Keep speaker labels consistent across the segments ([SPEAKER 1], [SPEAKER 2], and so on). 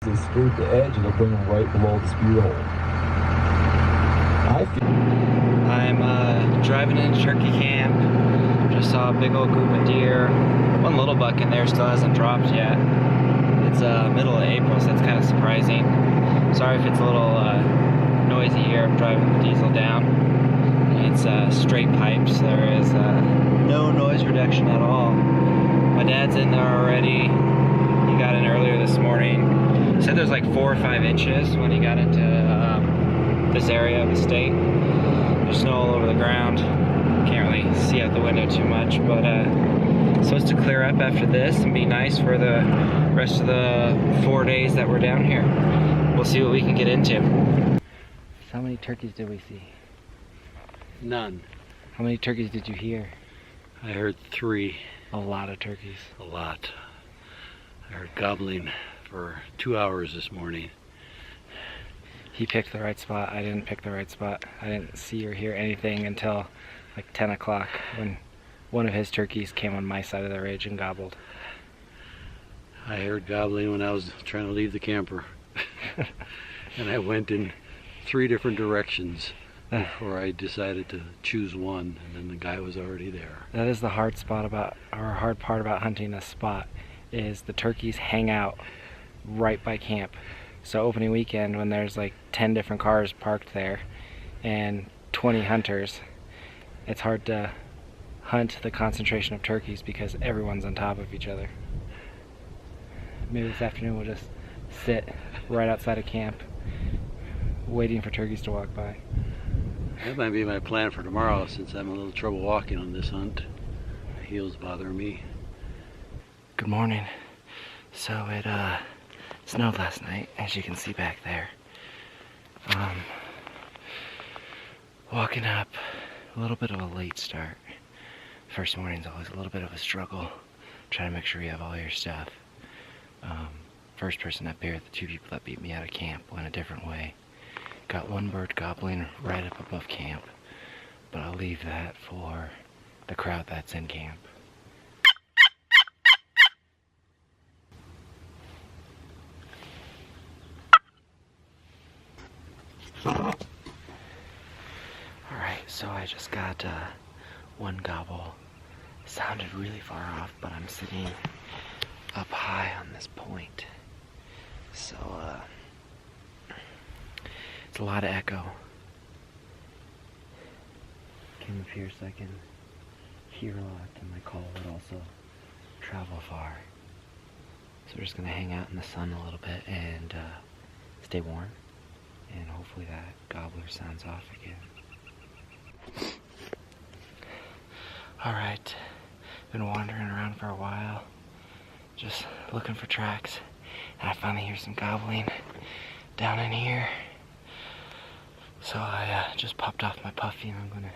[SPEAKER 1] They skirt the edge, it'll bring them right below the speed hole.
[SPEAKER 2] I'm driving into turkey camp. Just saw a big old group of deer. One little buck in there still hasn't dropped yet. It's middle of April, so that's kind of surprising. Sorry if it's a little noisy here. I'm driving the diesel down. It's straight pipes. There is no noise reduction at all. My dad's in there already. He got in earlier this morning. He said there's like 4 or 5 inches when he got into this area of the state. There's snow all over the ground. Can't really see out the window too much, but supposed to clear up after this and be nice for the rest of the 4 days that we're down here. We'll see what we can get into. How many turkeys did we see?
[SPEAKER 3] None.
[SPEAKER 2] How many turkeys did you hear?
[SPEAKER 3] I heard 3.
[SPEAKER 2] A lot of turkeys.
[SPEAKER 3] A lot. I heard gobbling for 2 hours this morning.
[SPEAKER 2] He picked the right spot. I didn't pick the right spot. I didn't see or hear anything until like 10 o'clock when one of his turkeys came on my side of the ridge and gobbled.
[SPEAKER 3] I heard gobbling when I was trying to leave the camper. And I went in 3 different directions before I decided to choose one, and then the guy was already there.
[SPEAKER 2] That is the hard part about hunting a spot, is the turkeys hang out right by camp. So opening weekend, when there's like 10 different cars parked there and 20 hunters, it's hard to hunt the concentration of turkeys because everyone's on top of each other. Maybe this afternoon we'll just sit right outside of camp waiting for turkeys to walk by.
[SPEAKER 3] That might be my plan for tomorrow, since I'm a little trouble walking on this hunt. My heels bother me.
[SPEAKER 2] Good morning. So it snowed last night, as you can see back there. Walking up, a little bit of a late start. First morning's always a little bit of a struggle. Trying to make sure you have all your stuff. First person up here, the 2 people that beat me out of camp went a different way. Got one bird gobbling right up above camp, but I'll leave that for the crowd that's in camp. Alright, so I just got one gobble. Sounded really far off, but I'm sitting up high on this point. So, it's a lot of echo. Came up here so I can hear a lot, and my call would also travel far. So we're just gonna hang out in the sun a little bit and stay warm. And hopefully that gobbler sounds off again. Alright, been wandering around for a while, just looking for tracks, and I finally hear some gobbling down in here. So I just popped off my puffy and I'm gonna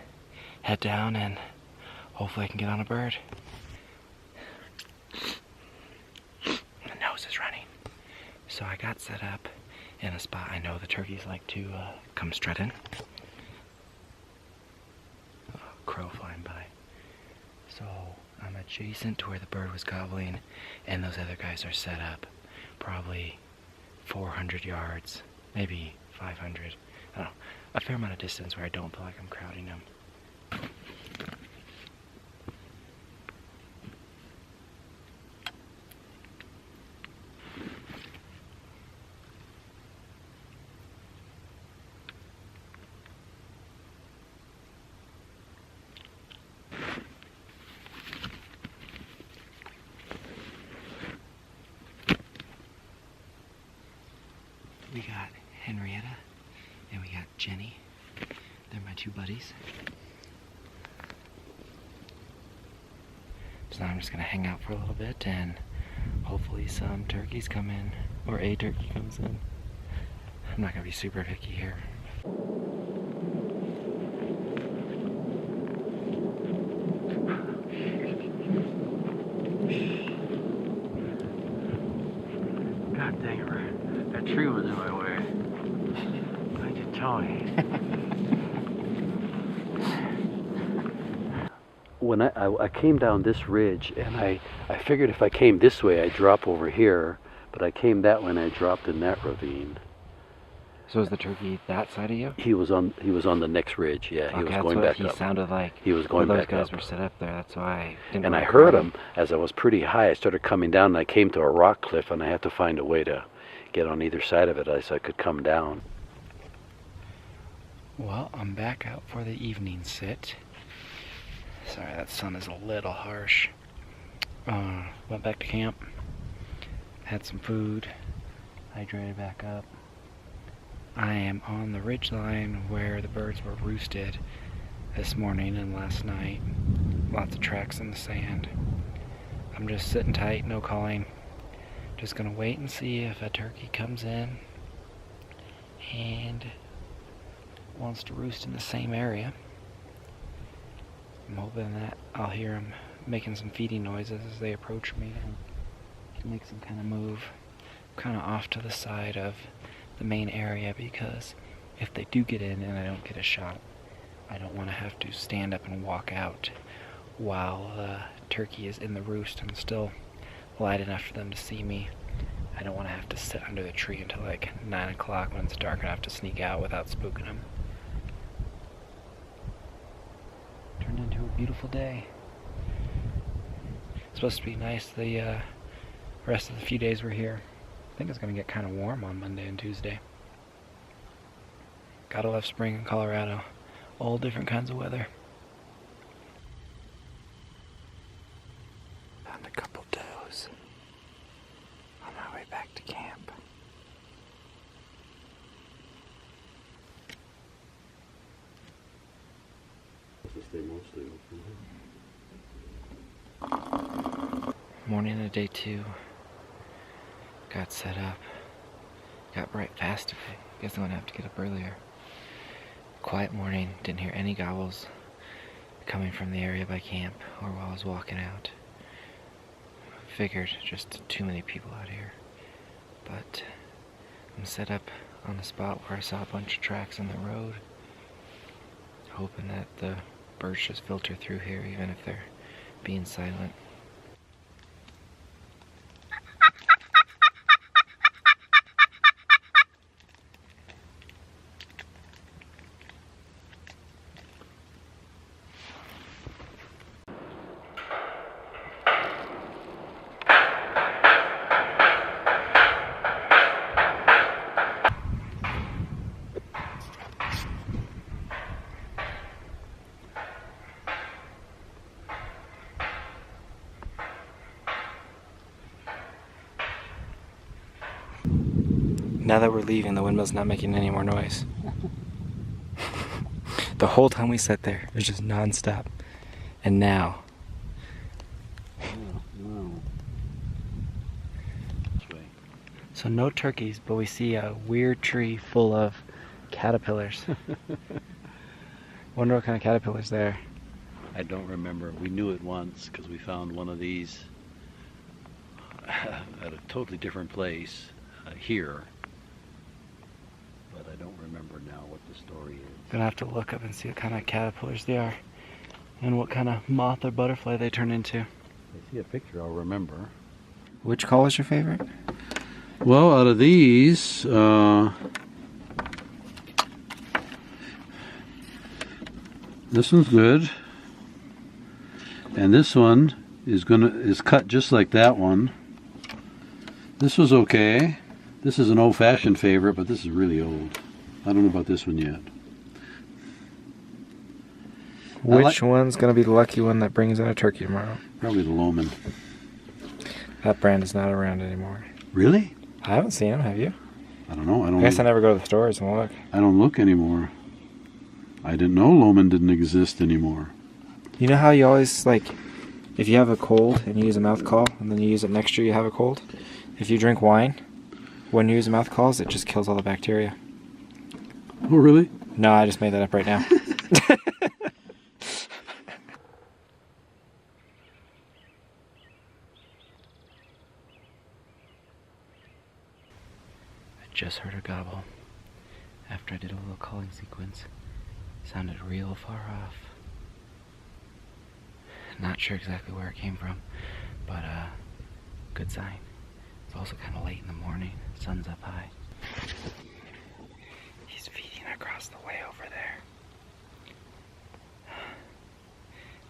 [SPEAKER 2] head down and hopefully I can get on a bird. My nose is running. So I got set up in a spot I know the turkeys like to come strutting. Oh, crow flying by. So I'm adjacent to where the bird was gobbling, and those other guys are set up probably 400 yards, maybe 500. I don't know, a fair amount of distance where I don't feel like I'm crowding them. We got Henrietta and we got Jenny. They're my 2 buddies. So now I'm just gonna hang out for a little bit and hopefully some turkeys come in, or a turkey comes in. I'm not gonna be super picky here.
[SPEAKER 3] God dang it, that tree was in my way. I did tell you. When I came down this ridge, and I figured if I came this way I'd drop over here, But I came that when I dropped in that ravine.
[SPEAKER 2] So was the turkey that side of you?
[SPEAKER 3] He was on the next ridge. Yeah, he was going back
[SPEAKER 2] he
[SPEAKER 3] up.
[SPEAKER 2] sounded like.
[SPEAKER 3] He was going
[SPEAKER 2] those
[SPEAKER 3] back
[SPEAKER 2] guys
[SPEAKER 3] up.
[SPEAKER 2] were set up there. That's why I didn't.
[SPEAKER 3] And
[SPEAKER 2] want
[SPEAKER 3] I
[SPEAKER 2] to
[SPEAKER 3] heard
[SPEAKER 2] grab
[SPEAKER 3] him as I was pretty high. I started coming down, and I came to a rock cliff, and I had to find a way to get on either side of it so I could come down.
[SPEAKER 2] Well, I'm back out for the evening sit. Sorry, that sun is a little harsh. Went back to camp, had some food, hydrated back up. I am on the ridge line where the birds were roosted this morning and last night. Lots of tracks in the sand. I'm just sitting tight, no calling. Just gonna wait and see if a turkey comes in and wants to roost in the same area. I'm hoping that I'll hear them making some feeding noises as they approach me and can make some kind of move. I'm kind of off to the side of the main area because if they do get in and I don't get a shot, I don't want to have to stand up and walk out while the turkey is in the roost and still light enough for them to see me. I don't want to have to sit under the tree until like 9 o'clock when it's dark enough to sneak out without spooking them. Turned into a beautiful day. It's supposed to be nice the rest of the few days we're here. I think it's going to get kind of warm on Monday and Tuesday. Gotta love spring in Colorado. All different kinds of weather. Found a couple does on our way back to camp. Morning of day 2. Got set up. Got bright fast today. Guess I'm gonna have to get up earlier. Quiet morning. Didn't hear any gobbles coming from the area by camp or while I was walking out. Figured just too many people out here. But I'm set up on a spot where I saw a bunch of tracks in the road. Hoping that the birds just filter through here even if they're being silent. Now that we're leaving, the windmill's not making any more noise. The whole time we sat there, it was just non-stop. And now. So no turkeys, but we see a weird tree full of caterpillars. Wonder what kind of caterpillars they are.
[SPEAKER 3] I don't remember. We knew it once because we found one of these at a totally different place here. But I don't remember now what the story is.
[SPEAKER 2] Gonna have to look up and see what kind of caterpillars they are and what kind of moth or butterfly they turn into.
[SPEAKER 3] If I see a picture, I'll remember.
[SPEAKER 2] Which call is your favorite?
[SPEAKER 3] Well, out of these, this one's good, and this one is cut just like that one. This was okay. This is an old-fashioned favorite, but this is really old. I don't know about this one yet.
[SPEAKER 2] Which one's going to be the lucky one that brings in a turkey tomorrow?
[SPEAKER 3] Probably the Lohman.
[SPEAKER 2] That brand is not around anymore.
[SPEAKER 3] Really?
[SPEAKER 2] I haven't seen them, have you?
[SPEAKER 3] I don't know.
[SPEAKER 2] I guess I never go to the stores and look.
[SPEAKER 3] I don't look anymore. I didn't know Lohman didn't exist anymore.
[SPEAKER 2] You know how you always, like, if you have a cold and you use a mouth call, and then you use it next year you have a cold? If you drink wine, when you use mouth calls, it just kills all the bacteria.
[SPEAKER 3] Oh, really?
[SPEAKER 2] No, I just made that up right now. I just heard a gobble after I did a little calling sequence. Sounded real far off. Not sure exactly where it came from, but good sign. It's also kind of late in the morning. Sun's up high. He's feeding across the way over there.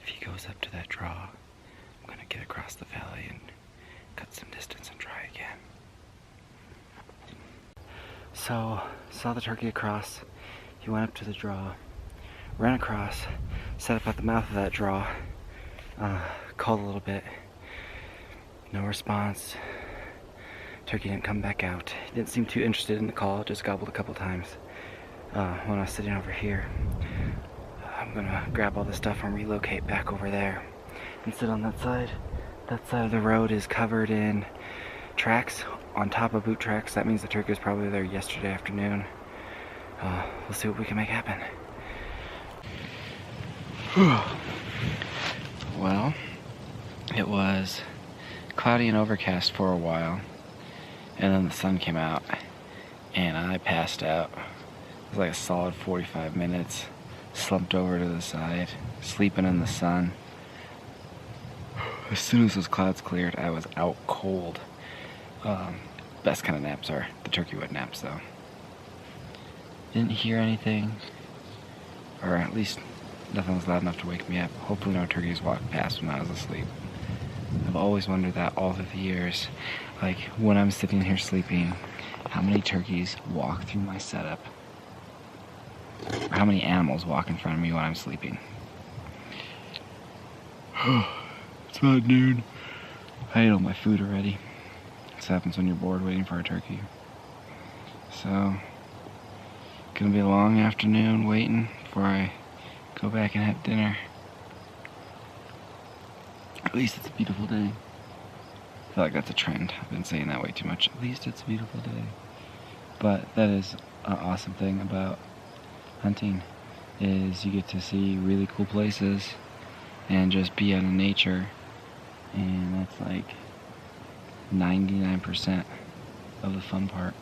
[SPEAKER 2] If he goes up to that draw, I'm gonna get across the valley and cut some distance and try again. So, saw the turkey across. He went up to the draw, ran across, set up at the mouth of that draw, called a little bit. No response. Turkey didn't come back out. He didn't seem too interested in the call, just gobbled a couple times. When I was sitting over here, I'm gonna grab all this stuff and relocate back over there and sit on that side. That side of the road is covered in tracks, on top of boot tracks. That means the turkey was probably there yesterday afternoon. We'll see what we can make happen. Well, it was cloudy and overcast for a while, and then the sun came out, and I passed out. It was like a solid 45 minutes, slumped over to the side, sleeping in the sun. As soon as those clouds cleared, I was out cold. Best kind of naps are the turkey wood naps, though. Didn't hear anything, or at least nothing was loud enough to wake me up. Hopefully no turkeys walked past when I was asleep. I've always wondered that all through the years. Like, when I'm sitting here sleeping, how many turkeys walk through my setup? Or how many animals walk in front of me when I'm sleeping? It's about noon. I ate all my food already. This happens when you're bored waiting for a turkey. So, gonna be a long afternoon waiting before I go back and have dinner. At least it's a beautiful day. I feel like that's a trend. I've been saying that way too much. At least it's a beautiful day. But that is an awesome thing about hunting, is you get to see really cool places and just be out in nature. And that's like 99% of the fun part.